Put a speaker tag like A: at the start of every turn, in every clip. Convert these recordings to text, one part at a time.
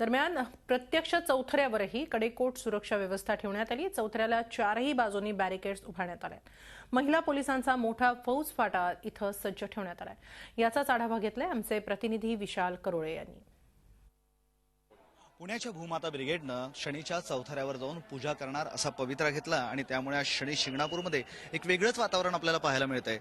A: दरम्यान प्रत्यक्ष चौथऱ्यावरही कडेकोट सुरक्षा व्यवस्था ठेवण्यात आली। चौथऱ्याला चारही बाजूंनी बॅरिकेड्स उभारण्यात आले। महिला पोलिसांचा मोठा फौजफाटा इथं सज्ज ठेवण्यात आलाय। याचाच आढावा घेतलाय आमचे प्रतिनिधी विशाल करोळे यांनी।
B: पुण्याच्या भूमाता ब्रिगेडनं शनीच्या चौथऱ्यावर जाऊन पूजा करणार असा पवित्रा घेतला आणि त्यामुळे आज शनी शिंगणापूरमध्ये एक वेगळंच वातावरण आपल्याला पाहायला मिळतंय।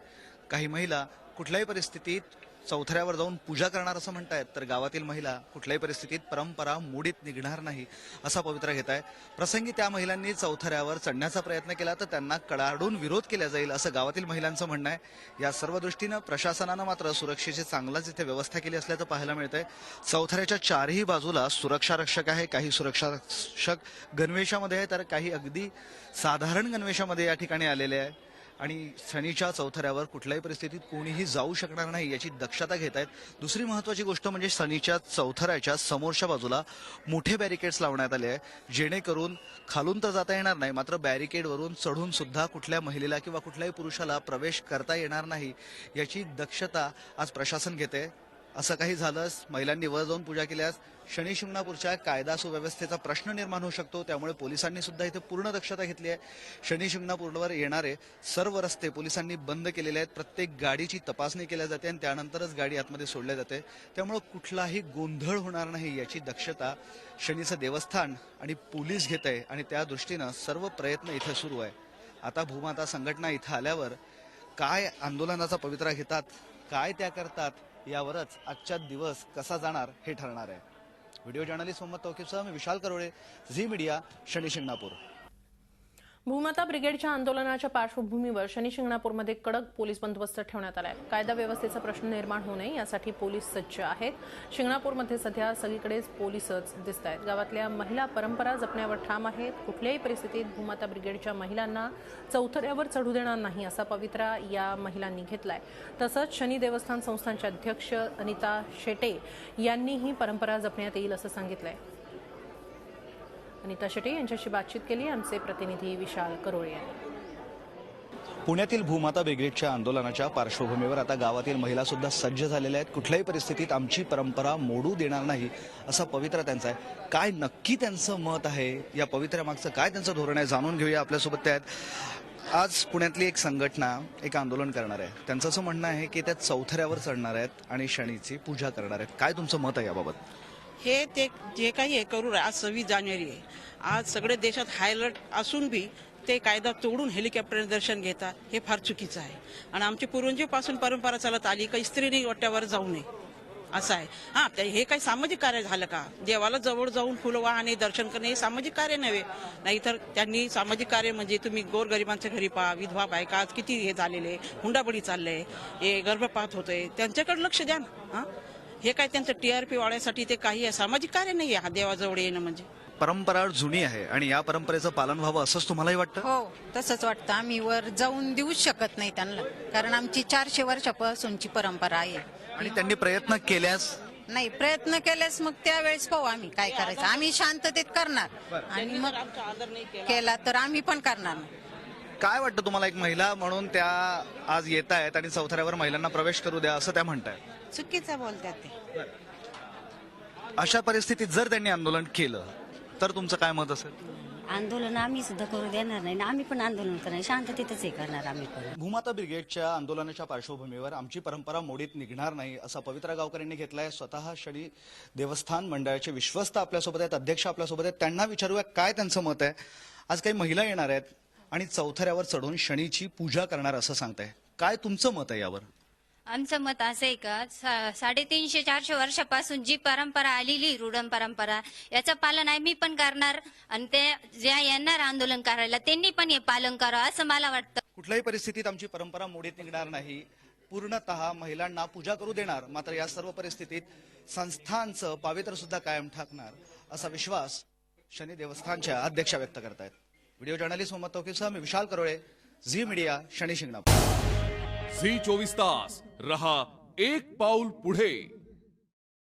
B: काही महिला कुठल्याही परिस्थितीत चौथऱ्यावर जाऊन पूजा करणार असं म्हणतायत, तर गावातील महिला कुठल्याही परिस्थितीत परंपरा मोडीत निघणार नाही असा पवित्रा घेताय। प्रसंगी त्या महिलांनी चौथऱ्यावर चढण्याचा प्रयत्न केला तर त्यांना कडाडून विरोध केला जाईल असं गावातील महिलांचं म्हणणं आहे। या सर्व दृष्टीनं प्रशासनानं मात्र सुरक्षेची चांगलाच इथे व्यवस्था केली असल्याचं पाहायला मिळतंय। चौथऱ्याच्या चारही बाजूला सुरक्षा रक्षक आहे, काही सुरक्षा रक्षक गणवेशामध्ये आहे तर काही अगदी साधारण गणवेशामध्ये या ठिकाणी आलेले आहे आणि शनीच्या चौथऱ्यावर कुठल्याही परिस्थितीत कोणीही जाऊ शकणार नाही याची दक्षता घेत आहेत। दुसरी महत्त्वाची गोष्ट म्हणजे शनीच्या चौथऱ्याच्या समोरच्या बाजूला मोठे बॅरिकेड्स लावण्यात आले आहे, जेणेकरून खालून तर जाता येणार नाही, मात्र बॅरिकेडवरून चढून सुद्धा कुठल्या महिलेला किंवा कुठल्याही पुरुषाला प्रवेश करता येणार नाही याची दक्षता आज प्रशासन घेते। असं काही झालंच, महिलांनी वर जाऊन पूजा केल्यास शनी शिंगणापूरच्या कायदा सुव्यवस्थेचा प्रश्न निर्माण होऊ शकतो, त्यामुळे पोलिसांनी सुद्धा इथे पूर्ण दक्षता घेतली आहे। शनी शिंगणापूरवर येणारे सर्व रस्ते पोलिसांनी बंद केलेले आहेत। प्रत्येक गाडीची तपासणी केली जाते आणि त्यानंतरच गाडी आतमध्ये सोडली जाते, त्यामुळे कुठलाही गोंधळ होणार नाही याची दक्षता शनीचं देवस्थान आणि पोलीस घेत आहे आणि त्या दृष्टीनं सर्व प्रयत्न इथे सुरू आहे। आता भूमाता संघटना इथं आल्यावर काय आंदोलनाचा पवित्रा घेतात, काय त्या करतात, यावरच आजचा दिवस कसा जाणार हे ठरणार आहे। व्हिडिओ जर्नलिस्ट मोहम्मद तौकीफसह मी विशाल करोळे, झी मीडिया, शनी शिंगणापूर।
A: भूमाता ब्रिगेडच्या आंदोलनाच्या पार्श्वभूमीवर शनी शिंगणापूरमध्ये कडक पोलीस बंदोबस्त ठेवण्यात आलाय। कायदा व्यवस्थेचा प्रश्न निर्माण होऊ नये यासाठी पोलीस सज्ज आहेत। शिंगणापूरमध्ये सध्या सगळीकडेच पोलीसच दिसत आहेत। गावातल्या महिला परंपरा जपण्यावर ठाम आहेत। कुठल्याही परिस्थितीत भूमाता ब्रिगेडच्या महिलांना चौथऱ्यावर चढू देणार नाही असा पवित्रा या महिलांनी घेतलाय। तसंच शनी देवस्थान संस्थानचे अध्यक्ष अनिता शेटे यांनीही परंपरा जपण्यात येईल असं सांगितलंय। अनिता शेटे यांच्याशी बातचीत केली आमचे प्रतिनिधी विशाल करोळे यांनी।
B: पुण्यातील भूमाता ब्रिगेडच्या आंदोलनाच्या पार्श्वभूमीवर आता गावातील महिला सुद्धा सज्ज झालेल्या आहेत। कुठल्याही परिस्थितीत आमची परंपरा मोडू देणार नाही असा पवित्रा त्यांचा आहे। काय नक्की त्यांचं मत आहे, या पवित्र्यामागचं काय त्यांचं धोरण आहे, जाणून घेऊया। आपल्यासोबत ते आहेत। आज पुण्यातली एक संघटना एक आंदोलन करणार आहे। त्यांचं असं म्हणणं आहे की त्या चौथऱ्यावर चढणार आहेत आणि शनीची पूजा करणार आहेत। काय तुमचं मत आहे याबाबत?
C: हे ते जे काही हे करू आज 26 जानेवारी आहे, आज सगळे देशात हाय अलर्ट असून बी ते कायदा तोडून हेलिकॉप्टर दर्शन घेतात, हे फार चुकीचं आहे। आणि आमची पूर्वजांपासून परंपरा चालत आली का स्त्रीने वाट्यावर जाऊ नये असं आहे। हा, हे काही सामाजिक कार्य झालं का? देवाला जवळ जाऊन फुलं वाहणे दर्शन करणे हे सामाजिक कार्य नव्हे। नाहीतर त्यांनी सामाजिक कार्य म्हणजे तुम्ही गोरगरिबांच्या घरी पहा, विधवा बायका आज किती हे झालेले, हुंडाबळी चाललंय, हे गर्भपात होतोय, त्यांच्याकडे लक्ष द्या ना। हे काय त्यांचं TRP वाढण्यासाठी ते काही सामाजिक कार्य नाही आहे। हा देवाजवळ येणं म्हणजे
B: परंपरा जुनी आहे आणि या परंपरेचं पालन व्हावं असंच तुम्हालाही वाटतं?
D: हो, तसंच वाटतं। आम्ही वर जाऊन देऊच शकत नाही त्यांना, कारण आमची 400 वर्षापासूनची परंपरा आहे।
B: आणि त्यांनी प्रयत्न केल्यास
D: नाही, प्रयत्न केल्यास मग त्यावेळेस पाहू आम्ही काय करायचं। आम्ही शांततेत करणार आणि मग
C: आमचा आदर नाही
D: केला तर आम्ही पण करणार।
B: काय वाटतं तुम्हाला, एक महिला म्हणून त्या आज येत आहेत आणि चौथऱ्यावर महिलांना प्रवेश करू द्या असं त्या म्हणतायत?
D: चुकीचं बोलतात ते।
B: अशा परिस्थितीत जर त्यांनी आंदोलन केलं तर तुमचं काय मत असेल?
E: आंदोलन आम्ही सुद्धा करू देणार नाही, आम्ही पण आंदोलन करणार, शांततेतच हे करणार आम्ही पण।
B: भूमाता ब्रिगेडच्या आंदोलनाच्या पार्श्वभूमीवर आमची परंपरा मोडीत निघणार नाही असा पवित्रा गावकऱ्यांनी घेतलाय। स्वतः शनी देवस्थान मंडळाचे विश्वस्त आपल्यासोबत आहेत, अध्यक्ष आपल्यासोबत आहेत, त्यांना विचारूया काय त्यांचं मत आहे। आज काही महिला येणार आहेत आणि चौथऱ्यावर चढून शनीची पूजा करणार असं सांगताय, काय तुमचं मत आहे यावर?
F: आमचं मत असं आहे का 350-400 वर्षापासून जी परंपरा आलेली रूढ परंपरा याचं पालन आम्ही पण करणार आणि ते ज्या येणार आंदोलन करायला त्यांनी पण हे पालन करावं असं मला वाटतं।
B: कुठल्याही परिस्थितीत आमची परंपरा मोडीत निघणार नाही, पूर्णतः महिलांना पूजा करू देणार, मात्र या सर्व परिस्थितीत संस्थांचं पावित्र्य सुद्धा कायम ठाकणार असा विश्वास शनी देवस्थानच्या अध्यक्षा व्यक्त करतायत। व्हिडिओ जर्नलिस्ट मोहम्मद तौकीफसह मी विशाल करोळे, झी मीडिया, शनी शिंगणापूर।
G: झी 24 तास रहा एक पाऊल पुढे।